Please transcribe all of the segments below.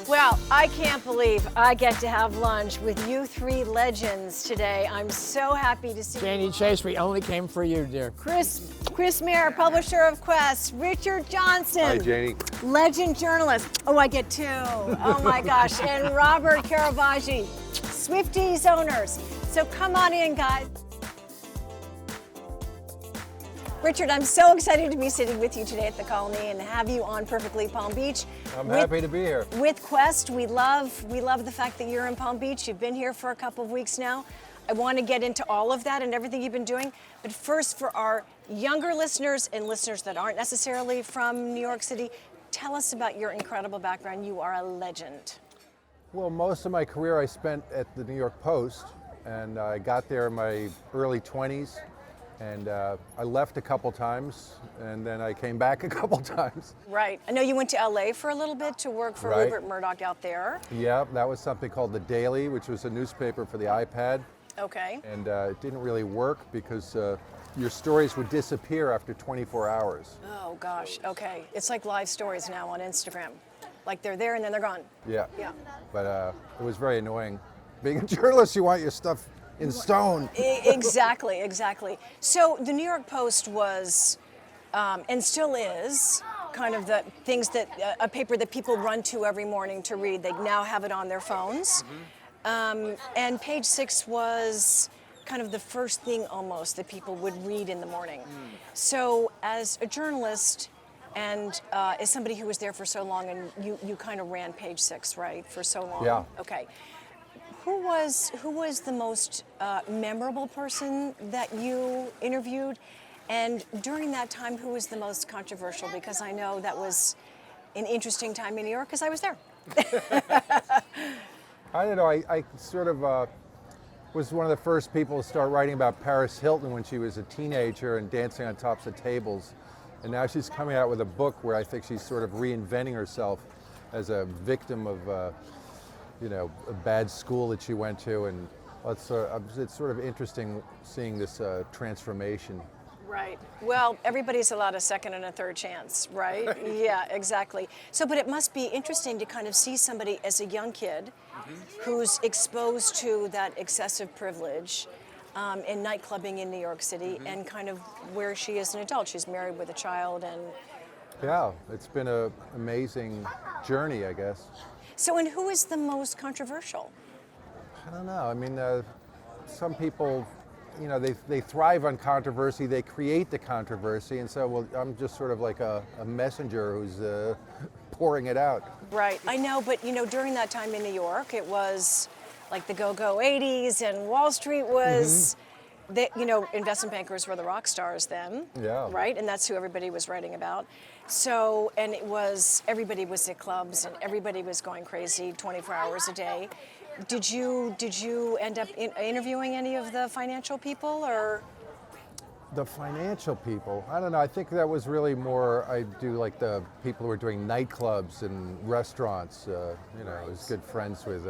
Well, I can't believe I get to have lunch with you three legends today. I'm so happy to see Jayne Chase, we only came for you, dear. Chris Muir, publisher of Quest, Richard Johnson. Hi, Janie. Legend journalist. Oh, I get two. Oh my gosh. And Robert Caravaggio, Swifties owners. So come on in, guys. Richard, I'm so excited to be sitting with you today at the Colony and have you on Perfectly Palm Beach. I'm happy to be here. With Quest, we love the fact that you're in Palm Beach. You've been here for a couple of weeks now. I want to get into all of that and everything you've been doing. But first, for our younger listeners and listeners that aren't necessarily from New York City, tell us about your incredible background. You are a legend. Well, most of my career I spent at the New York Post, and I got there in my early 20s. And I left a couple times, and then I came back a couple times. Right. I know you went to LA for a little bit to work for Rupert Murdoch out there. Yeah, that was something called The Daily, which was a newspaper for the iPad. Okay. And it didn't really work because your stories would disappear after 24 hours. Oh, gosh. Okay. It's like live stories now on Instagram. Like they're there and then they're gone. Yeah. Yeah. But it was very annoying. Being a journalist, you want your stuff in stone. Exactly, exactly. So the New York Post was, and still is, kind of the things that, a paper that people run to every morning to read. They now have it on their phones. And Page 6 was kind of the first thing almost that people would read in the morning. So as a journalist and as somebody who was there for so long, and you kind of ran Page 6, right, for so long? Yeah. Okay. Who was the most memorable person that you interviewed? And during that time, who was the most controversial? Because I know that was an interesting time in New York because I was there. I don't know, I sort of was one of the first people to start writing about Paris Hilton when she was a teenager and dancing on tops of tables. And now she's coming out with a book where I think she's sort of reinventing herself as a victim of a bad school that she went to, and it's sort of interesting seeing this transformation. Right. Well, everybody's allowed a second and a third chance, right? Yeah, exactly. So, but it must be interesting to kind of see somebody as a young kid who's exposed to that excessive privilege in nightclubbing in New York City and kind of where she is an adult. She's married with a child and... Yeah, it's been an amazing journey, I guess. So, and who is the most controversial? I don't know. I mean, some people, they thrive on controversy. They create the controversy, and so I'm just sort of like a messenger who's pouring it out. Right. I know, but during that time in New York, it was like the go-go 80s, and Wall Street was. Investment bankers were the rock stars then, right? And that's who everybody was writing about. So, and everybody was at clubs and everybody was going crazy 24 hours a day. Did you end up interviewing any of the financial people or? The financial people, I don't know. I think that was really more, I do like the people who were doing nightclubs and restaurants. I was good friends with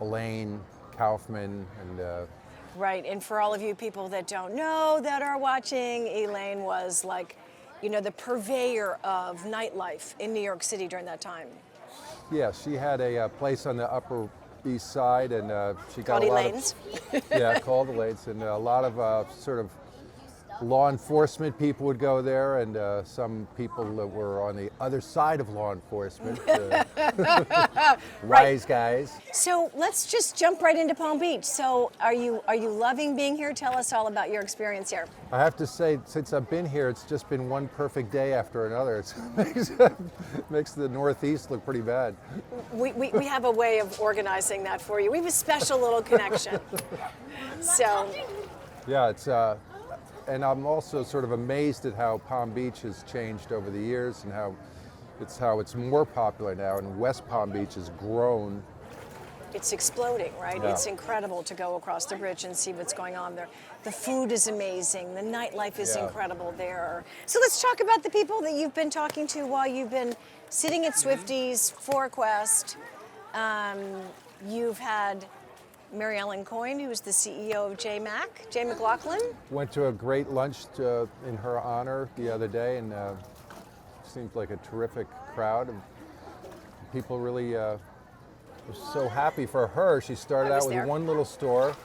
Elaine Kaufman and Right, and for all of you people that don't know, that are watching, Elaine was like, the purveyor of nightlife in New York City during that time. Yeah, she had a place on the Upper East Side, and she got called a lot Elaine's. Called Elaine's, and a lot of sort of law enforcement people would go there, and some people that were on the other side of law enforcement, wise guys. So let's just jump right into Palm Beach. So are you loving being here? Tell us all about your experience here. I have to say, since I've been here, it's just been one perfect day after another. It makes the Northeast look pretty bad. We have a way of organizing that for you. We have a special little connection. So. Yeah, it's. And I'm also sort of amazed at how Palm Beach has changed over the years and how it's more popular now, and West Palm Beach has grown. It's exploding, right? Yeah. It's incredible to go across the bridge and see what's going on there. The food is amazing. The nightlife is incredible there. So let's talk about the people that you've been talking to while you've been sitting at Swifties for Quest. You've had Mary Ellen Coyne, who's the CEO of Jay McLaughlin. Went to a great lunch in her honor the other day, and seemed like a terrific crowd. People really was so happy for her. She started I was out with there. one little store,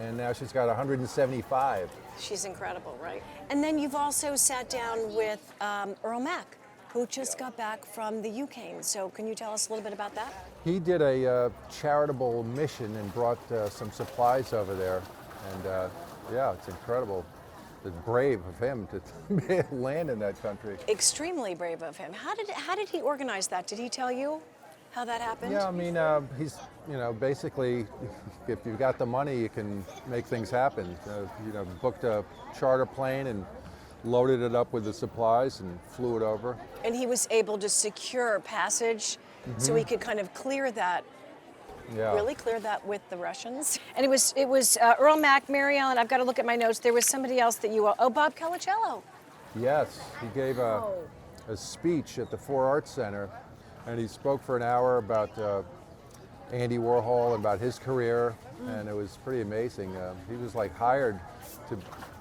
and now she's got 175. She's incredible, right? And then you've also sat down with Earl Mack, who just got back from the UK. So can you tell us a little bit about that? He did a charitable mission and brought some supplies over there, and yeah, it's incredible. It's brave of him to land in that country. Extremely brave of him. How did he organize that? Did he tell you how that happened? Yeah, I mean, he's, basically, if you've got the money, you can make things happen. Booked a charter plane and loaded it up with the supplies and flew it over. And he was able to secure passage so he could kind of clear that, Yeah. really clear that with the Russians. And it was Earl Mack, Mary Ellen, I've got to look at my notes. There was somebody else that Bob Calicello. Yes, he gave a speech at the Four Arts Center, and he spoke for an hour about Andy Warhol and about his career, and it was pretty amazing. He was like hired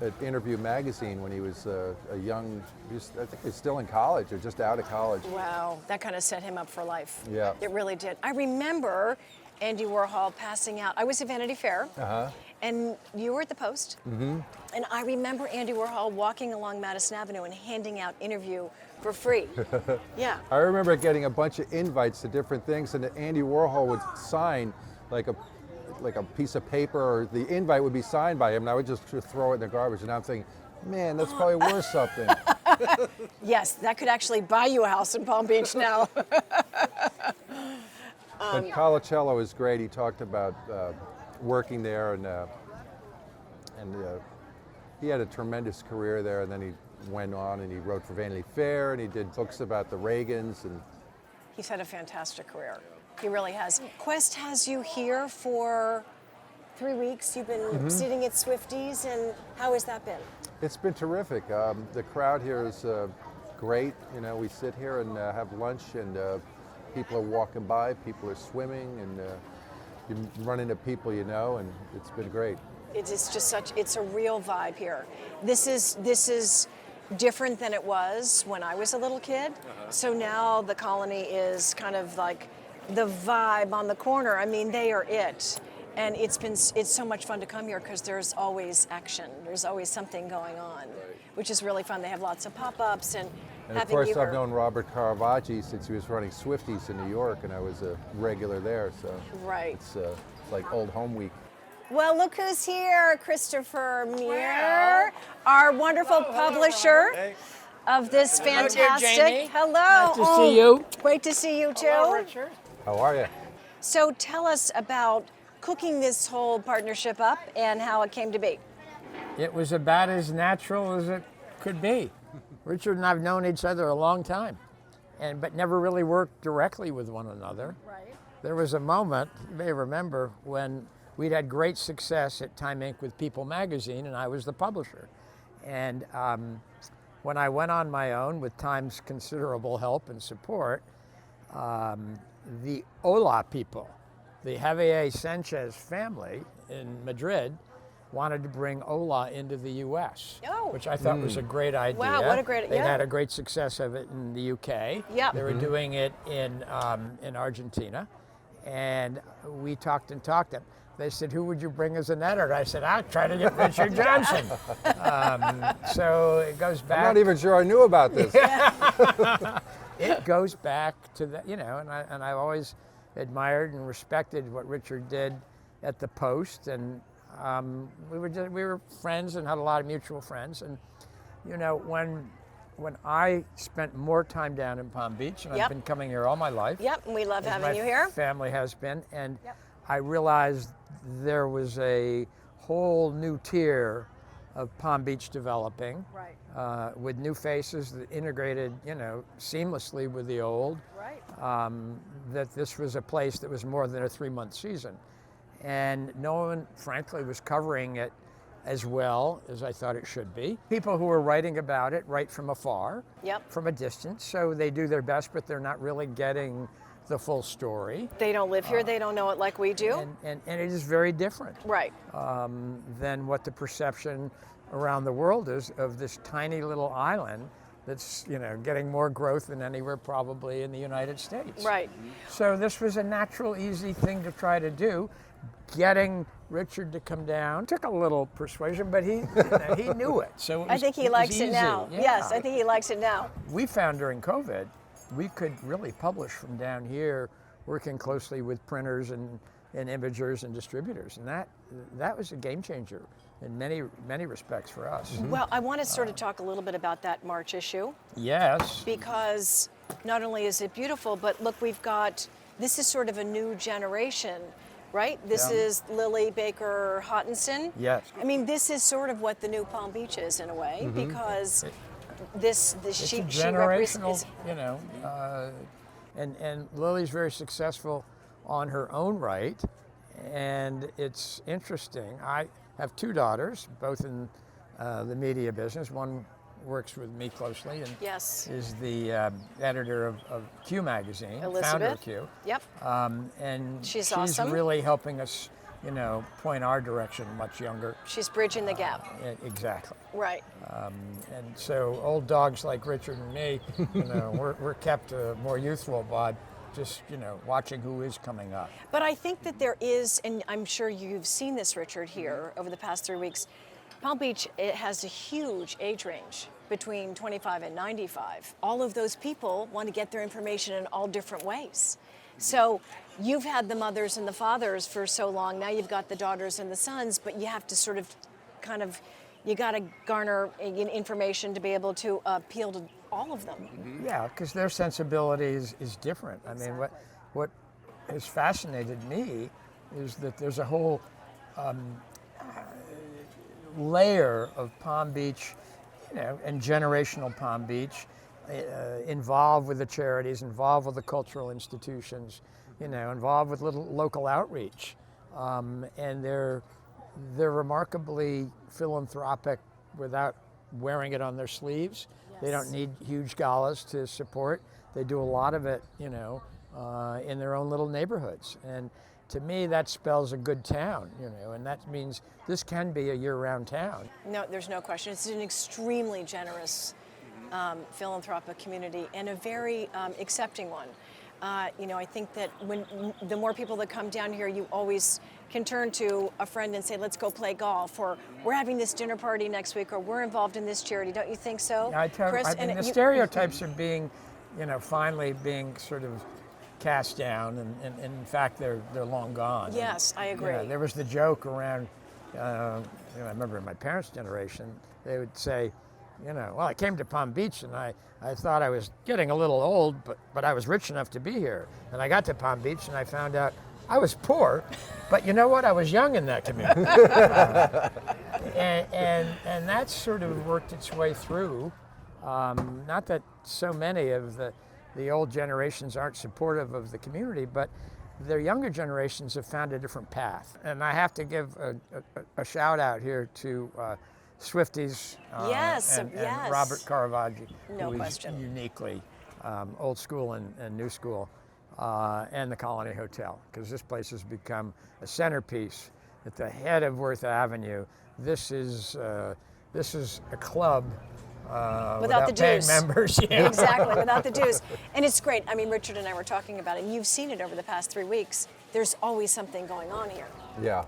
at Interview Magazine when he was a young, I think he was still in college or just out of college. Wow, that kind of set him up for life. Yeah. It really did. I remember Andy Warhol passing out. I was at Vanity Fair, and you were at the Post. And I remember Andy Warhol walking along Madison Avenue and handing out Interview for free. Yeah. I remember getting a bunch of invites to different things, and Andy Warhol would sign like a piece of paper, or the invite would be signed by him, and I would just throw it in the garbage. And I'm thinking, man, that's probably worth something. Yes, that could actually buy you a house in Palm Beach now. But Calicello is great. He talked about working there, and he had a tremendous career there. And then he went on and he wrote for Vanity Fair, and he did books about the Reagans. And He's had a fantastic career. He really has. Quest has you here for 3 weeks. You've been sitting at Swifties, and how has that been? it's been terrific. The crowd here is great. We sit here and have lunch, and people are walking by, people are swimming, and you run into people and it's been great. It's just it's a real vibe here. This is different than it was when I was a little kid. So now the Colony is kind of like the vibe on the corner. I mean, they are it. And it's so much fun to come here because there's always action. There's always something going on, which is really fun. They have lots of pop-ups and of having course, you I've here. known Robert Caravaggi since he was running Swifties in New York, and I was a regular there. So Right. it's like old home week. Well, look who's here, Christopher Muir, our wonderful publisher of this fantastic. Jayne. Hello. Nice to see you. Great to see you too. Hello, Richard. How are you? So tell us about cooking this whole partnership up and how it came to be. It was about as natural as it could be. Richard and I've known each other a long time, but never really worked directly with one another. Right. There was a moment, you may remember, when we'd had great success at Time Inc. with People Magazine, and I was the publisher. And when I went on my own with Time's considerable help and support, the Hola people, the Javier Sanchez family in Madrid, wanted to bring Hola into the U.S., Oh. which I thought was a great idea. Wow, what a great- They'd yeah. had a great success of it in the U.K. Yep. They were doing it in Argentina, and we talked and talked. They said, "Who would you bring as an editor?" I said, "I'll try to get Richard Johnson." So it goes back. I'm not even sure I knew about this. It goes back to that, and I've always admired and respected what Richard did at the Post, and we were friends and had a lot of mutual friends. And when I spent more time down in Palm Beach, and Yep. I've been coming here all my life. Yep, and we love as having my you here. Family has been, and Yep. I realized there was a whole new tier of Palm Beach developing. Right. With new faces that integrated, seamlessly with the old. Right. That this was a place that was more than a 3-month season. And no one, frankly, was covering it as well as I thought it should be. People who were writing about it write from afar, Yep. from a distance, so they do their best, but they're not really getting the full story. They don't live here. They don't know it like we do. And it is very different. Right. Than what the perception around the world is of this tiny little island that's getting more growth than anywhere probably in the United States. Right. So this was a natural, easy thing to try to do. Getting Richard to come down took a little persuasion, but he knew it. So I think he likes it easy. now. Yeah. Yes, I think he likes it now. We found during COVID, we could really publish from down here, working closely with printers and imagers and distributors, and that was a game changer in many respects for us. Well, I want to sort of talk a little bit about that March issue. Yes. Because not only is it beautiful, but look, this is sort of a new generation, right? This is Lily Baker Hottenson. Yes. I mean, this is sort of what the new Palm Beach is in a way, because she generational, represents. And Lily's very successful on her own right, and it's interesting. I have two daughters, both in the media business. One works with me closely and Yes. is the editor of Q Magazine, founder Elizabeth. of Q. Yep. And She's she's awesome. really helping us, point our direction much younger. She's bridging the gap. Exactly. Right. And so old dogs like Richard and me, we're kept more youthful by just, watching who is coming up. But I think that there is, and I'm sure you've seen this, Richard, here over the past 3 weeks, Palm Beach, it has a huge age range between 25 and 95. All of those people want to get their information in all different ways. So you've had the mothers and the fathers for so long, now you've got the daughters and the sons, but you have to sort of you got to garner information to be able to appeal to all of them. Yeah, because their sensibility is different. I mean, what has fascinated me is that there's a whole layer of Palm Beach, and generational Palm Beach, involved with the charities, involved with the cultural institutions, involved with little local outreach, and they're remarkably philanthropic without wearing it on their sleeves. Yes. They don't need huge galas to support. They do a lot of it, in their own little neighborhoods. And to me, that spells a good town, and that means this can be a year-round town. No, there's no question. It's an extremely generous philanthropic community and a very accepting one. I think that when the more people that come down here, you always can turn to a friend and say, let's go play golf, or we're having this dinner party next week, or we're involved in this charity. Don't you think so, Chris? I mean, the stereotypes are being, finally being sort of cast down, and in fact, they're long gone. Yes, I agree. There was the joke around, I remember in my parents' generation, they would say, well, I came to Palm Beach and I thought I was getting a little old, but I was rich enough to be here. And I got to Palm Beach and I found out I was poor, but you know what? I was young in that community. And that sort of worked its way through. Not that so many of the old generations aren't supportive of the community, but their younger generations have found a different path. And I have to give a shout out here to Swifties and Robert Caravaggi, no who question. is uniquely old school and new school, and the Colony Hotel, because this place has become a centerpiece at the head of Worth Avenue. This is a club without the paying dues. members. Yeah. Exactly, without the dues. And it's great. I mean, Richard and I were talking about it, and you've seen it over the past 3 weeks. There's always something going on here. Yeah,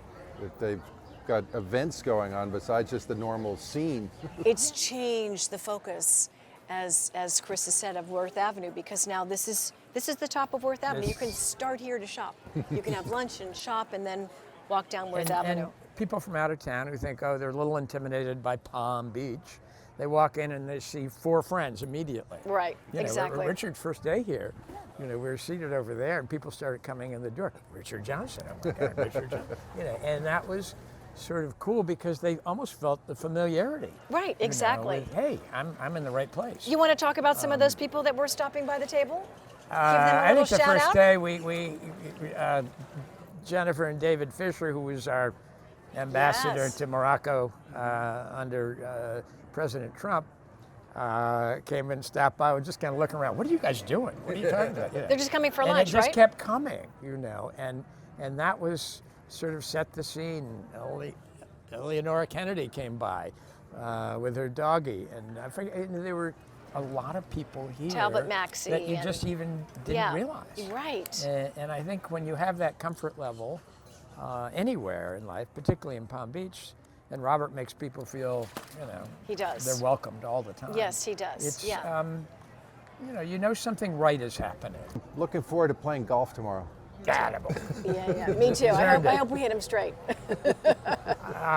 they've got events going on besides just the normal scene. It's changed the focus, as Chris has said, of Worth Avenue, because now this is the top of Worth Avenue. You can start here to shop. You can have lunch and shop and then walk down Worth Avenue. And people from out of town who think, they're a little intimidated by Palm Beach, they walk in and they see 4 friends immediately. Right, exactly. Richard's first day here, we were seated over there and people started coming in the door. Richard Johnson, oh my God, Richard Johnson. And that was sort of cool because they almost felt the familiarity. Right, exactly. Hey, I'm in the right place. You want to talk about some of those people that were stopping by the table? Give them a I little think the shout first out? day we Jennifer and David Fisher, who was our ambassador to Morocco under President Trump, came and stopped by. We're just kind of looking around. What are you guys doing? What are you talking about? They're just coming for and lunch, it just right? kept coming, and that was sort of set the scene. Eleonora Kennedy came by with her doggie, and I forget, there were a lot of people here Talbot Maxey that you and- just even didn't Yeah, realize. right. And I think when you have that comfort level anywhere in life, particularly in Palm Beach, and Robert makes people feel, He does. they're welcomed all the time. Yes, he does. It's, yeah. you know something right is happening. Looking forward to playing golf tomorrow. Attaboy. Yeah. Me too. I hope we hit him straight.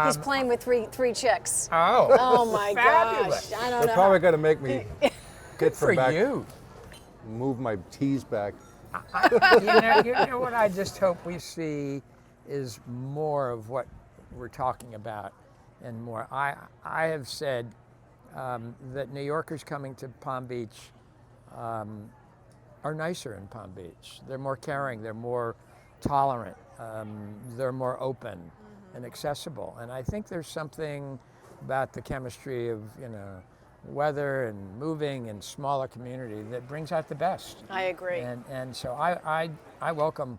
He's playing with three chicks. Oh. Oh my Fabulous. gosh! I don't They're know. probably going to make me get For from back, you. move my tees back. You know what I just hope we see is more of what we're talking about and more. I have said that New Yorkers coming to Palm Beach are nicer in Palm Beach. They're more caring, they're more tolerant, they're more open and accessible. And I think there's something about the chemistry of, weather and moving and smaller community that brings out the best. I agree. And so I welcome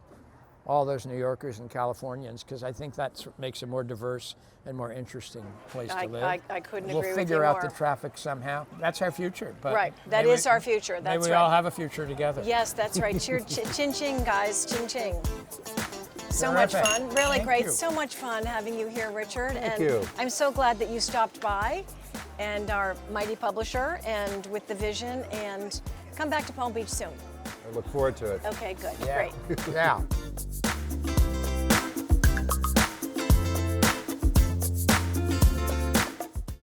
all those New Yorkers and Californians because I think that makes a more diverse and more interesting place to live. I couldn't agree We'll with you figure out more. the traffic somehow. That's our future. But Right. That may is we- our future. That's May we right. all have a future together. Yes, that's right. Chin ching, guys. Chin ching. So much Terrific. fun. Really Thank great. you. So much fun having you here, Richard. Thank and you. I'm so glad that you stopped by and our mighty publisher and with the vision, and come back to Palm Beach soon. I look forward to it. Okay, good. Yeah. Great. Yeah.